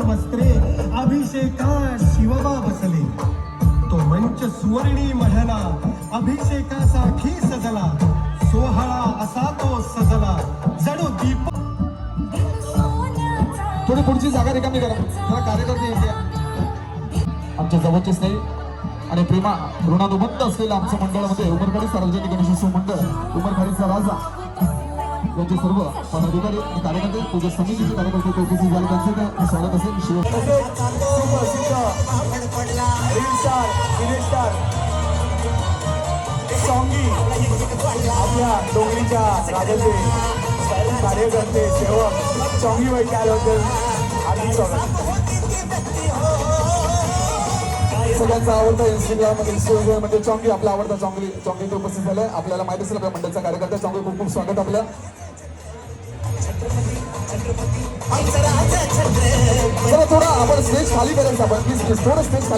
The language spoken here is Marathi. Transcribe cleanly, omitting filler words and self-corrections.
वस्त्रे अभिषेका शिवबा बसले. तो मंच सुवर्णी मढला अभिषेकासाठी सजला. सोहळा असा तो सजला जणू दीप. थोडी पुढची जागा रिकामी करा. जरा कार्यकर्ते येते. आमच्या जवळचे स्नेही आणि प्रेमा ऋणानुबंध असलेलं आमच्या मंडळामध्ये उमरखाडी सार्वजनिक गणेशोत्सव मंडळ उमरखाडीचा राजा यांचे सर्व पदाधिकारी आणि कार्यकर्ते पूजा समितीचे कार्यकर्ते उपस्थित झाले. त्यांचे स्वागत असेल. आपल्या डोंगरीच्या राजाचे कार्यकर्ते सेवक चौंगी वैद्य त्याबद्दल हार्दिक स्वागत. सगळ्यांचा आवडता इंस्टाग्राम म्हणजे चौंगी आपला आवडता चौंगी तो उपस्थित झालाय. आपल्याला माहिती असेल आपल्या मंडळाचा कार्यकर्ता चौंगी. खूप खूप स्वागत आपलं. चला थोडा आपण स्टेज खाली करायचं. आपण प्लीज थोडं स्टेज